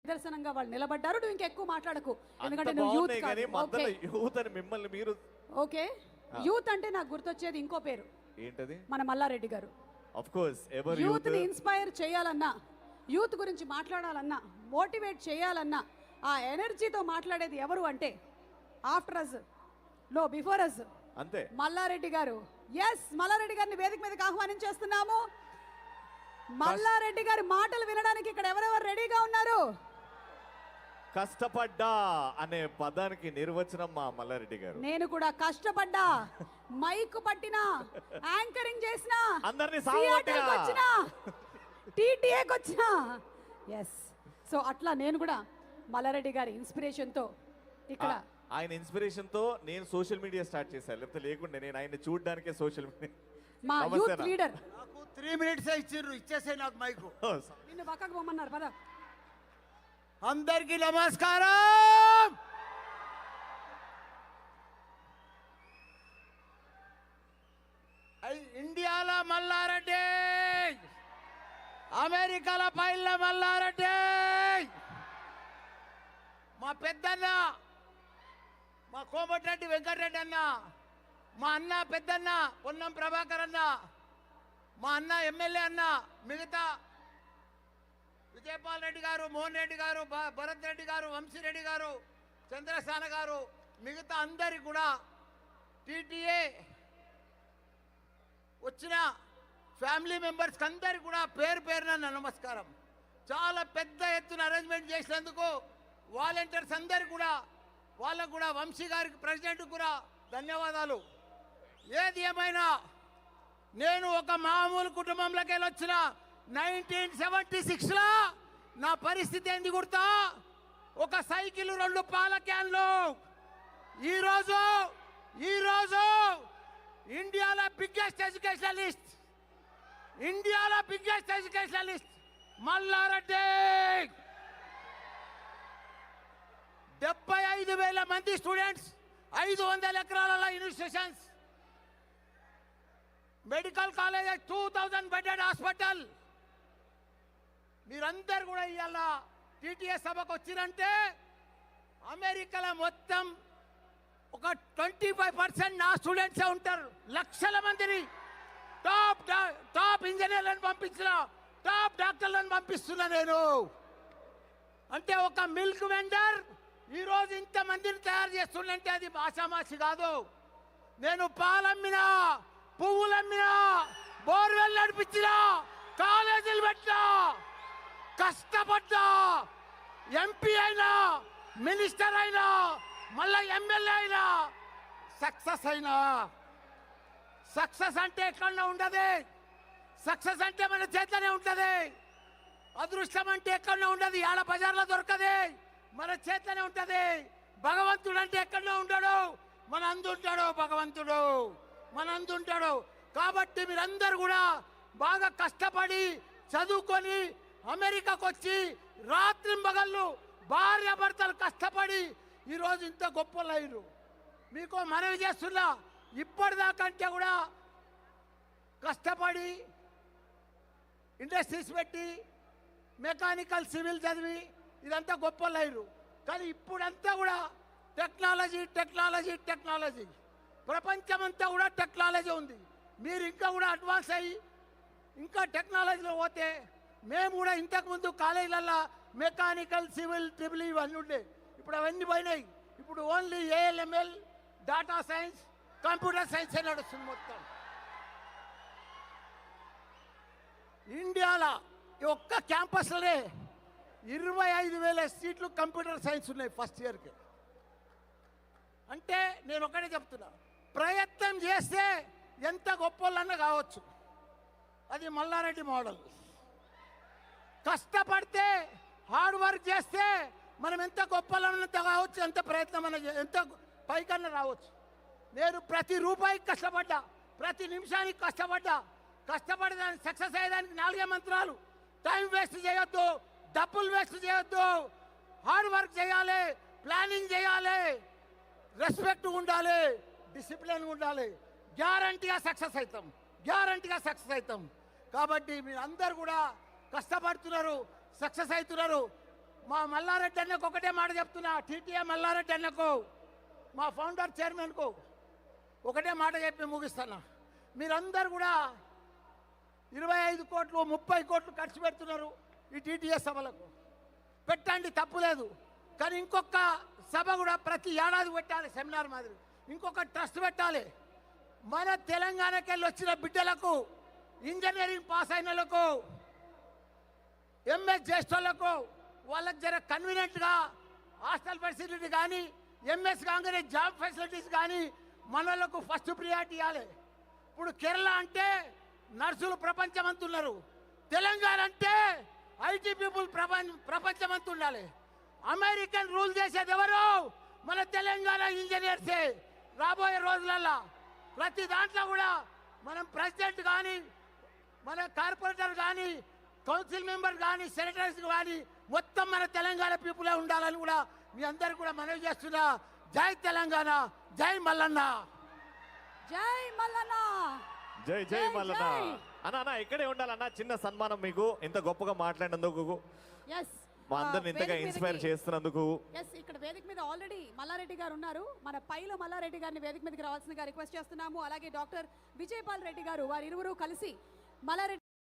నిదర్శనంగా వాళ్ళు నిలబడ్డారు. నువ్వు ఇంకెక్కువ మాట్లాడకు, ఎందుకంటే నువ్వు యూత్ కాదు. యూత్ అని మిమ్మల్ని మీరు ఓకే, యూత్ అంటే నాకు గుర్తొచ్చేది ఇంకో పేరు. ఏంటది? మన మల్లారెడ్డి గారు. ఆఫ్ కోర్స్, ఎవర్ యూత్ ని ఇన్స్పైర్ చేయాలన్నా, యూత్ గురించి మాట్లాడాలన్నా, మోటివేట్ చేయాలన్నా ఆ ఎనర్జీతో మాట్లాడేది ఎవరు అంటే ఆఫ్టర్ అస్ లో బిఫోర్ అస్ అంతే, మల్లారెడ్డి గారు. ఎస్, మల్లారెడ్డి గారిని వేదిక మీదకి ఆహ్వానించేస్తున్నాము. మల్లారెడ్డి గారి మాటలు వినడానికి ఇక్కడ ఎవరెవరు రెడీగా ఉన్నారు? కష్టపడ్డా అనే పదానికి నిర్వచనం మా మల్లారెడ్డి గారు. నేను కూడా కష్టపడ్డా, మైక్ పట్టినా, యాంకరింగ్ చేసినా, అందరినీ వచ్చినా, టీటీఏకి వచ్చినా. ఎస్, సో అట్లా నేను కూడా మల్లారెడ్డి గారి ఇన్స్పిరేషన్ తో ఇక్కడ ఆయన ఇన్స్పిరేషన్ తో నేను సోషల్ మీడియా స్టార్ట్ చేశాను. లేకపోతే లేకుంటే నేను ఆయన చూడడానికే సోషల్ మీడియా. మా యూత్ లీడర్. నాకు 3 minutes ఇచ్చిర్రు, ఇచ్చేసే నాకు మైకు. నిన్ను పక్కకు పోమన్నారు పద. అందరికీ నమస్కారం. ఇండియాలో మల్లారెడ్డి, అమెరికాలో పైల మల్లారెడ్డి, మా పెద్దన్న మా కోమటిరెడ్డి వెంకటరెడ్డి అన్న, మా అన్న పెద్దన్న పొన్నం ప్రభాకర్ అన్న, మా అన్న ఎమ్మెల్యే అన్న, మిగతా విజయపాల్ రెడ్డి గారు, మోహన్ రెడ్డి గారు, భరత్ రెడ్డి గారు, వంశీరెడ్డి గారు, చంద్రసాన గారు, మిగతా అందరికి కూడా టీటీఏ వచ్చిన ఫ్యామిలీ మెంబర్స్కి అందరికి కూడా పేరు పేరున నమస్కారం. చాలా పెద్ద ఎత్తున అరేంజ్మెంట్ చేసినందుకు వాలంటీర్స్ అందరికి కూడా, వాళ్ళకు కూడా, వంశీ గారికి ప్రెసిడెంట్ కూడా ధన్యవాదాలు. ఏది ఏమైనా నేను ఒక మామూలు కుటుంబంలోకి వెళ్ళి వచ్చిన 1976లో నా పరిస్థితి ఏంది గుర్తా? ఒక సైకిల్, 2 పాల క్యాన్లు. ఈరోజు ఇండియాలో బిగ్గెస్ట్ ఎడ్యుకేషనలిస్ట్, మల్లారెడ్డి. 75,000 మంది స్టూడెంట్స్, 500 ఎకరాల institutions, medical college, 2000 bedded hospital. మీరందరూ కూడా ఇవాళ టీటీఎస్ సభకు వచ్చిరంటే అమెరికాలో మొత్తం ఒక 25% నా స్టూడెంట్సే ఉంటారు. లక్షల మందిని, టాప్ ఇంజనీర్లను పంపించిన, టాప్ డాక్టర్లను పంపిస్తున్నా నేను. అంటే ఒక మిల్క్ వెండర్ ఈరోజు ఇంతమందిని తయారు చేస్తుందంటే అది ఆషామాషి కాదు. నేను పాలమ్మినా, పువ్వులమ్మినా, బోర్వెల్ నడిపించినా, కాలేజీలు పెట్టినా, కష్టపడ్డా, ఎంపీ అయినా, మినిస్టర్ అయినా, మళ్ళా ఎమ్మెల్యే అయినా, సక్సెస్ అయినా. సక్సెస్ అంటే ఎక్కడన్నా ఉండదు. సక్సెస్ అంటే మన చేతిలోనే ఉంటుంది. అదృష్టం అంటే ఎక్కడన్నా ఉండదు, ఆడ బజార్లో దొరకదు, మన చేతిలోనే ఉంటుంది. భగవంతుడు అంటే ఎక్కడన్నా ఉండడు, మన అందుంటాడు భగవంతుడు, మన అందుంటాడు. కాబట్టి మీరందరూ కూడా బాగా కష్టపడి చదువుకొని అమెరికాకు వచ్చి రాత్రింబగళ్ళు భార్య భర్తలు కష్టపడి ఈరోజు ఇంత గొప్పలయ్యారు. మీకు మనవి చేస్తున్నా, ఇప్పటిదాకంటే కూడా కష్టపడి ఇండస్ట్రీస్ పెట్టి మెకానికల్, సివిల్ చదివి ఇదంతా గొప్పలయ్యారు. కానీ ఇప్పుడంతా కూడా టెక్నాలజీ, ప్రపంచమంతా కూడా టెక్నాలజీ ఉంది. మీరు ఇంకా కూడా అడ్వాన్స్ అయ్యి ఇంకా టెక్నాలజీలో పోతే, మేము కూడా ఇంతకుముందు కాలేజీలలో మెకానికల్, సివిల్, ట్రిపుల్ ఇవన్నీ ఉండే, ఇప్పుడు అవన్నీ పోయినాయి. ఇప్పుడు only ALML, data science, computer science నడుస్తుంది మొత్తం. ఇండియాలో ఈ ఒక్క క్యాంపస్లోనే 25,000 సీట్లు కంప్యూటర్ సైన్స్ ఉన్నాయి ఫస్ట్ ఇయర్కి. అంటే నేను ఒకటే చెప్తున్నా, ప్రయత్నం చేస్తే ఎంత గొప్పలన్నా కావచ్చు. అది మల్లారెడ్డి మోడల్. కష్టపడితే, హార్డ్ వర్క్ చేస్తే మనం ఎంత గొప్పలన్నంత కావచ్చు, ఎంత ప్రయత్నం ఎంత పైకన్నా రావచ్చు. నేను ప్రతి రూపాయికి కష్టపడ్డా, ప్రతి నిమిషానికి కష్టపడేదానికి సక్సెస్ అయ్యేదానికి 4 మంత్రాలు. టైం వేస్ట్ చేయొద్దు, డబ్బులు వేస్ట్ చేయొద్దు, హార్డ్ వర్క్ చేయాలి, ప్లానింగ్ చేయాలి, రెస్పెక్ట్ ఉండాలి, డిసిప్లిన్ ఉండాలి. గ్యారంటీగా సక్సెస్ అవుతాం. కాబట్టి మీరు అందరు కూడా కష్టపడుతున్నారు, సక్సెస్ అవుతున్నారు. మా మల్లారెడ్డి అన్నకు ఒకటే మాట చెప్తున్నా, టీటీఏ మల్లారెడ్డి అన్నకు, మా ఫౌండర్ చైర్మన్కు ఒకటే మాట చెప్పి ముగిస్తున్నా. మీరందరూ కూడా 25 కోట్లు 30 కోట్లు ఖర్చు పెడుతున్నారు ఈ టీటీఏ సభలకు. పెట్టండి, తప్పులేదు. కానీ ఇంకొక సభ కూడా ప్రతి ఏడాది పెట్టాలి, సెమినార్ మాదిరి. ఇంకొక ట్రస్ట్ పెట్టాలి. మన తెలంగాణకి వెళ్ళి వచ్చిన బిడ్డలకు, ఇంజనీరింగ్ పాస్ అయిన వాళ్ళకు, ఎంఎస్ చేసేటోళ్లకు వాళ్ళకి జర కన్వీనియంట్గా హాస్టల్ ఫెసిలిటీ కానీ, ఎంఎస్ కాగానే జాబ్ ఫెసిలిటీస్ కానీ మన వాళ్ళకు ఫస్ట్ ప్రియారిటీ ఇవ్వాలి. ఇప్పుడు కేరళ అంటే నర్సులు ప్రపంచమంతున్నారు, తెలంగాణ అంటే ఐటీ పీపుల్ ప్రపంచమంతా ఉండాలి. అమెరికన్ రూల్ చేసేది ఎవరు? మన తెలంగాణ ఇంజనీర్సే. రాబోయే రోజులలో ప్రతి దాంట్లో కూడా మనం ప్రెసిడెంట్ కానీ, మన కార్పొరేటర్ కానీ, కౌన్సిల్ మెంబర్ కానీ, సెక్రటరీస్ కానీ మొత్తం మన తెలంగాణ పీపులే ఉండాలని కూడా మీ అందరు కూడా మనవి చేస్తున్నా. జై తెలంగాణ, జై మల్లన్న. జై మల్లన్న. జై జై మల్లన్న. అన్న ఇక్కడే ఉండాలన్న. చిన్న సన్మానం మీకు, ఇంత గొప్పగా మాట్లాడినందుకు, ఎస్ మా అందరిని ఇంతగా ఇన్స్పైర్ చేస్తున్నందుకు. ఎస్, ఇక్కడ వేదిక మీద ఆల్రెడీ మల్లారెడ్డి గారు ఉన్నారు. మన పైలో మల్లారెడ్డి గారిని వేదిక మీదకి రావాల్సిందిగా రిక్వెస్ట్ చేస్తున్నాము. అలాగే డాక్టర్ విజయపాల్ రెడ్డి గారు, వారిరువురు కలిసి మల్లారెడ్డి